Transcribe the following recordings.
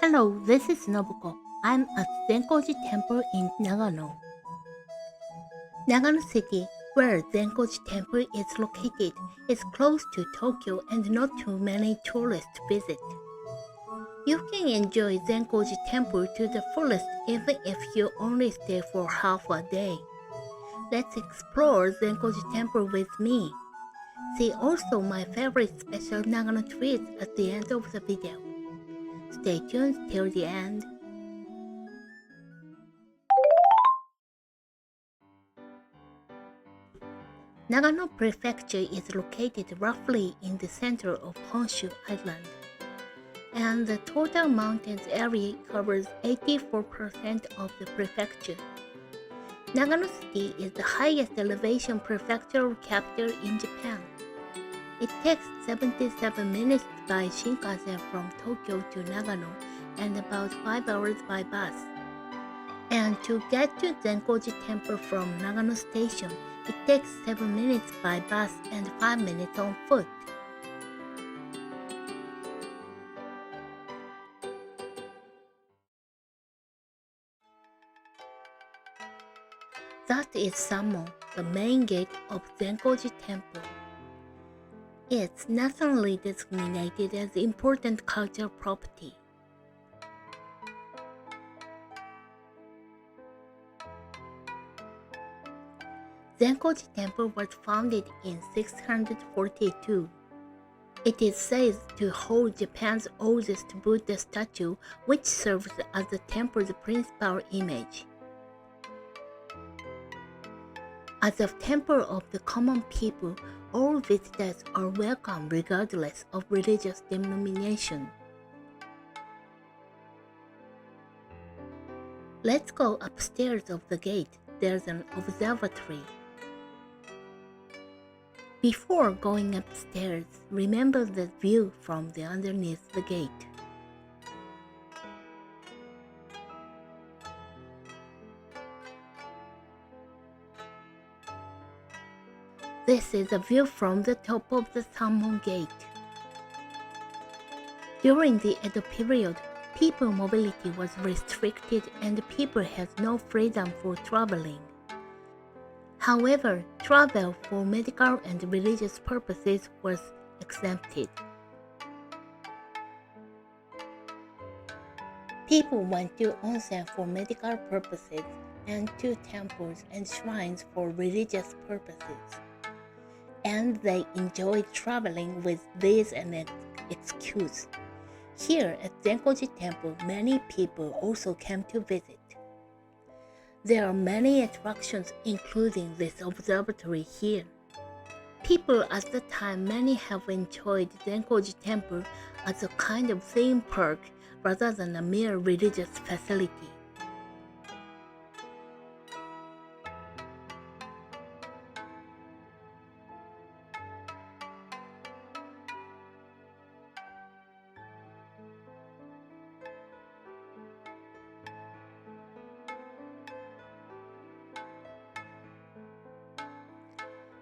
Hello, this is Nobuko. I'm at Zenko-ji Temple in Nagano. Nagano City, where Zenko-ji Temple is located, is close to Tokyo and not too many tourists visit. You can enjoy Zenko-ji Temple to the fullest even if you only stay for half a day. Let's explore Zenko-ji Temple with me. See also my favorite special Nagano treats at the end of the video. Stay tuned till the end. Nagano Prefecture is located roughly in the center of Honshu Island, and the total mountains area covers 84% of the prefecture. Nagano City is the highest elevation prefectural capital in Japan. It takes 77 minutes by Shinkansen from Tokyo to Nagano and about 5 hours by bus. And to get to Zenko-ji Temple from Nagano Station, it takes 7 minutes by bus and 5 minutes on foot. That is Samon, the main gate of Zenko-ji Temple. It's nationally designated as important cultural property. Zenko-ji Temple was founded in 642. It is said to hold Japan's oldest Buddha statue, which serves as the temple's principal image. As a temple of the common people, all visitors are welcome regardless of religious denomination. Let's go upstairs of the gate. There's an observatory. Before going upstairs, remember the view from the underneath the gate. This is a view from the top of the Samon Gate. During the Edo period, people mobility was restricted and people had no freedom for traveling. However, travel for medical and religious purposes was exempted. People went to onsen for medical purposes and to temples and shrines for religious purposes. And they enjoyed traveling with this as an excuse. Here at Zenko-ji Temple, many people also came to visit. There are many attractions including this observatory here. People at the time many have enjoyed Zenko-ji Temple as a kind of theme park rather than a mere religious facility.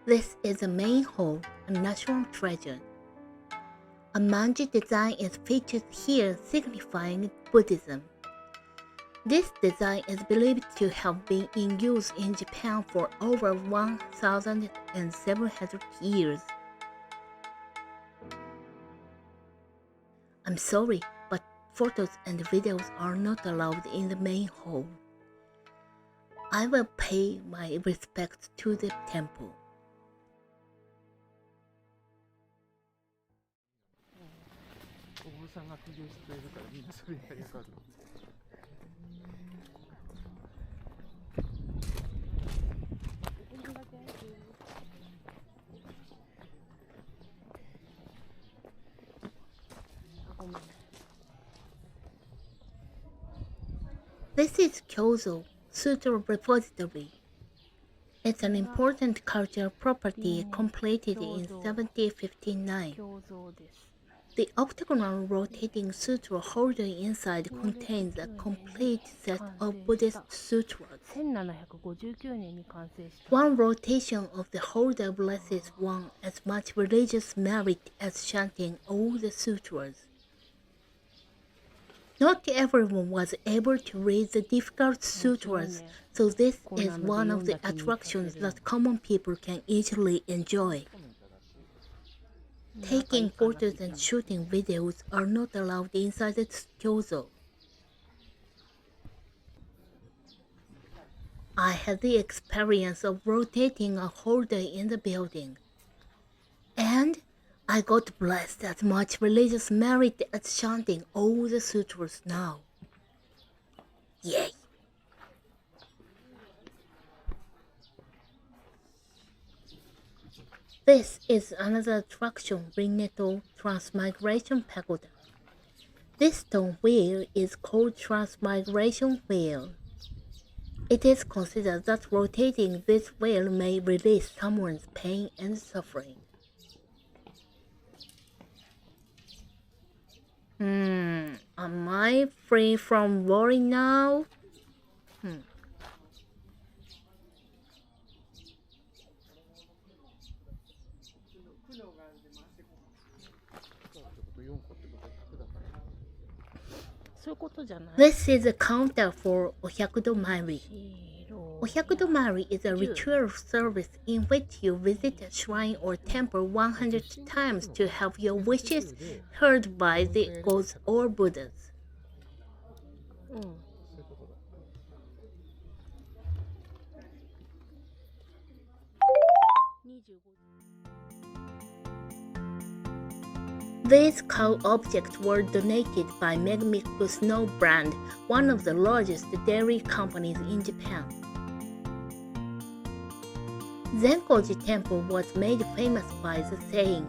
This is the main hall, a national treasure. A manji design is featured here signifying Buddhism. This design is believed to have been in use in Japan for over 1,700 years. I'm sorry, but photos and videos are not allowed in the main hall. I will pay my respects to the temple. This is Kyozo, Sutra Repository. It's an important cultural property completed in 1759. The octagonal rotating sutra holder inside contains a complete set of Buddhist sutras. One rotation of the holder blesses one as much religious merit as chanting all the sutras. Not everyone was able to read the difficult sutras, so this is one of the attractions that common people can easily enjoy. Taking photos and shooting videos are not allowed inside the kyozo. I had the experience of rotating a whole day in the building, and I got blessed as much religious merit as chanting all the sutras now. Yay! This is another attraction, Rinneto Transmigration Pagoda. This stone wheel is called Transmigration Wheel. It is considered that rotating this wheel may release someone's pain and suffering. Am I free from worry now? This is a counter for Ohyakudo-mairi. Ohyakudo-mairi is a ritual service in which you visit a shrine or temple 100 times to have your wishes heard by the gods or Buddhas. These cow objects were donated by MogMog Snow Brand, one of the largest dairy companies in Japan. Zenko-ji Temple was made famous by the saying,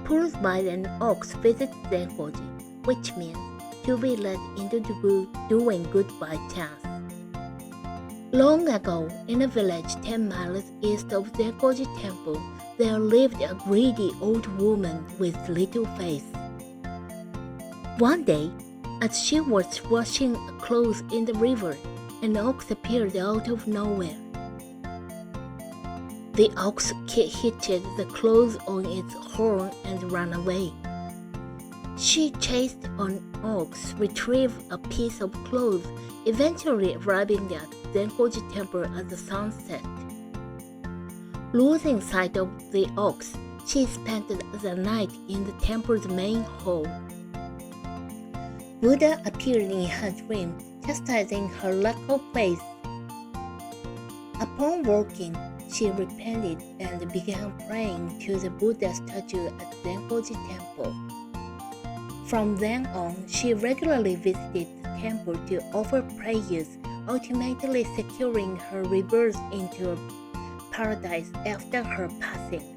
"Pulled by an ox visits Zenko-ji," which means to be led into doing good by chance. Long ago, in a village 10 miles east of Zenko-ji Temple, there lived a greedy old woman with little faith. One day, as she was washing clothes in the river, an ox appeared out of nowhere. The ox hitched the clothes on its horn and ran away. She chased an ox, retrieved a piece of cloth, eventually arriving at Zenko-ji Temple as the sun set. Losing sight of the ox, she spent the night in the temple's main hall. Buddha appeared in her dream, chastising her lack of faith. Upon waking, she repented and began praying to the Buddha statue at Zenko-ji Temple. From then on, she regularly visited the temple to offer prayers, ultimately securing her rebirth into paradise after her passing.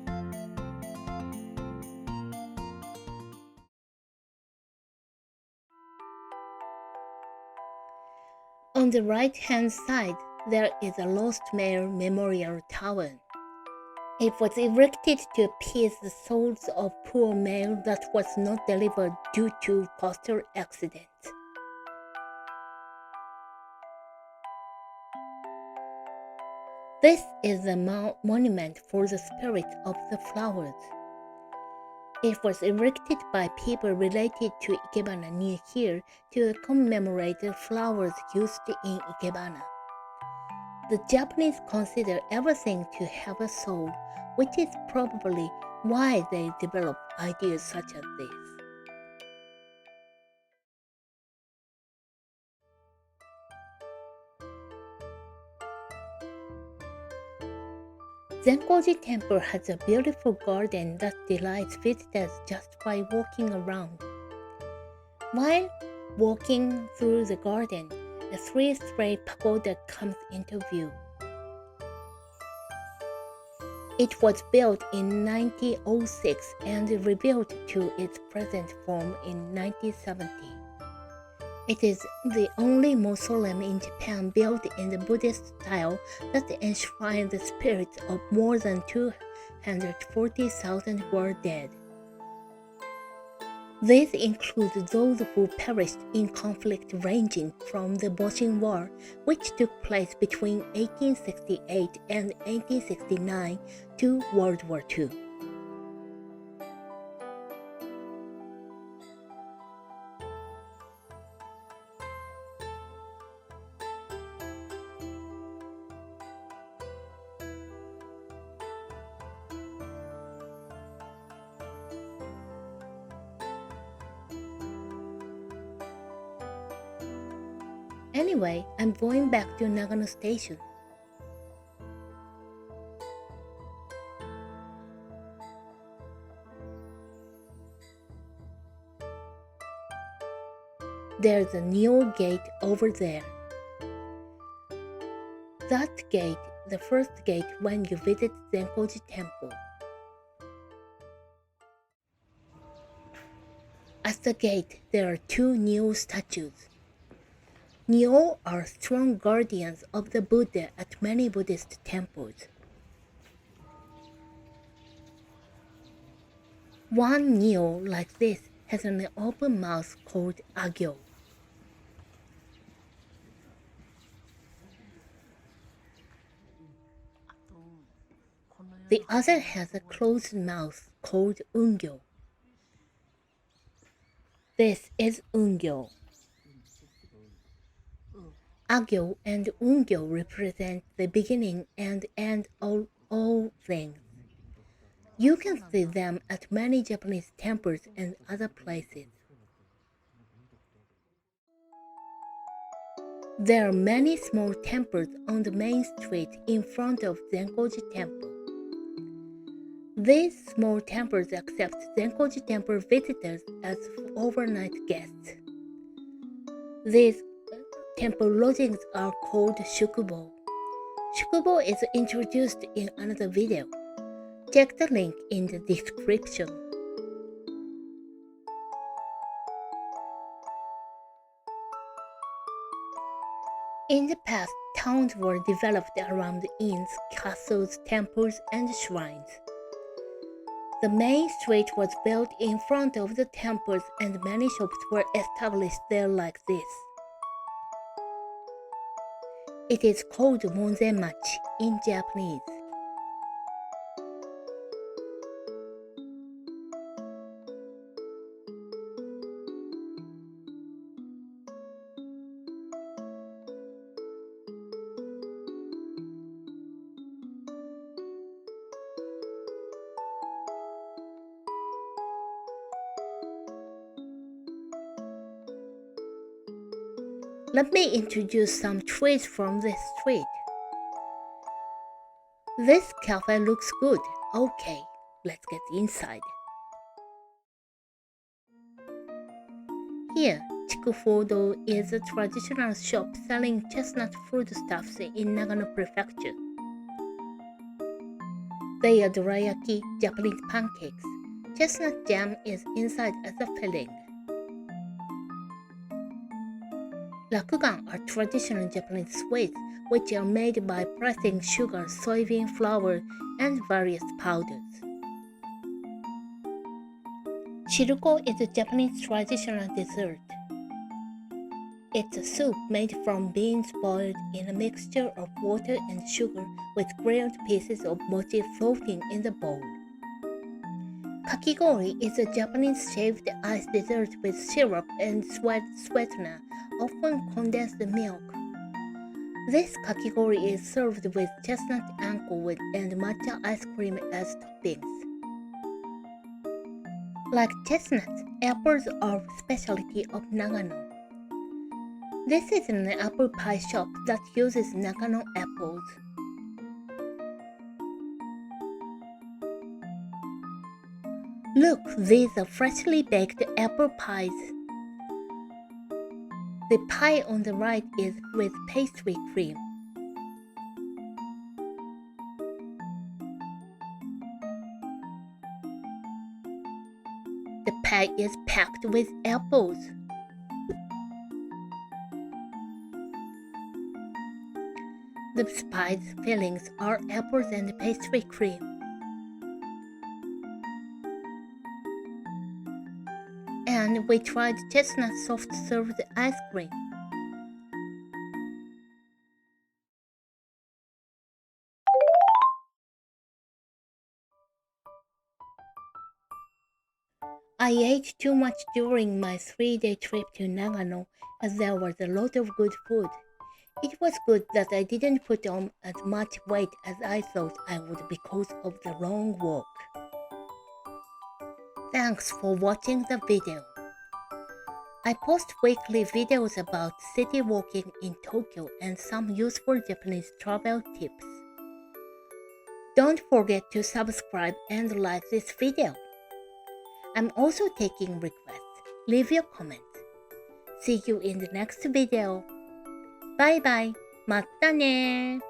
On the right-hand side, there is a lost male memorial tower. It was erected to appease the souls of poor male that was not delivered due to postal accidents. This is a monument for the spirit of the flowers. It was erected by people related to Ikebana near here to commemorate the flowers used in Ikebana. The Japanese consider everything to have a soul, which is probably why they developed ideas such as this. Zenko-ji Temple has a beautiful garden that delights visitors just by walking around. While walking through the garden, a three-story pagoda comes into view. It was built in 1906 and rebuilt to its present form in 1970. It is the only mausoleum in Japan built in the Buddhist style that enshrines the spirits of more than 240,000 who are dead. These include those who perished in conflict ranging from the Boshin War, which took place between 1868 and 1869, to World War II. Anyway, I'm going back to Nagano Station. There's a new gate over there. That gate, the first gate when you visit Zenko-ji Temple. At the gate, there are two Nyo statues. Nyo are strong guardians of the Buddha at many Buddhist temples. One Nyo like this has an open mouth called Agyo. The other has a closed mouth called Ungyo. This is Ungyo. Agyo and Ungyo represent the beginning and end of all things. You can see them at many Japanese temples and other places. There are many small temples on the main street in front of Zenko-ji Temple. These small temples accept Zenko-ji Temple visitors as overnight guests. These temple lodgings are called shukubo. Shukubo is introduced in another video. Check the link in the description. In the past, towns were developed around inns, castles, temples, and shrines. The main street was built in front of the temples and many shops were established there like this. It is called Monzenmachi in Japanese. Let me introduce some trees from this street. This cafe looks good. Okay, let's get inside. Here, Chikufodo is a traditional shop selling chestnut foodstuffs in Nagano Prefecture. They are dorayaki, Japanese pancakes. Chestnut jam is inside as a filling. Rakugan are traditional Japanese sweets which are made by pressing sugar, soybean flour, and various powders. Shiruko is a Japanese traditional dessert. It's a soup made from beans boiled in a mixture of water and sugar with grilled pieces of mochi floating in the bowl. Kakigori is a Japanese shaved ice dessert with syrup and sweetener, often condensed milk. This kakigori is served with chestnut anko and matcha ice cream as toppings. Like chestnuts, apples are a specialty of Nagano. This is an apple pie shop that uses Nagano apples. Look, these are freshly baked apple pies. The pie on the right is with pastry cream. The pie is packed with apples. The pie's fillings are apples and pastry cream. And we tried chestnut soft served ice cream. I ate too much during my 3-day trip to Nagano as there was a lot of good food. It was good that I didn't put on as much weight as I thought I would because of the long walk. Thanks for watching the video. I post weekly videos about city walking in Tokyo and some useful Japanese travel tips. Don't forget to subscribe and like this video. I'm also taking requests. Leave your comments. See you in the next video. Bye bye. またね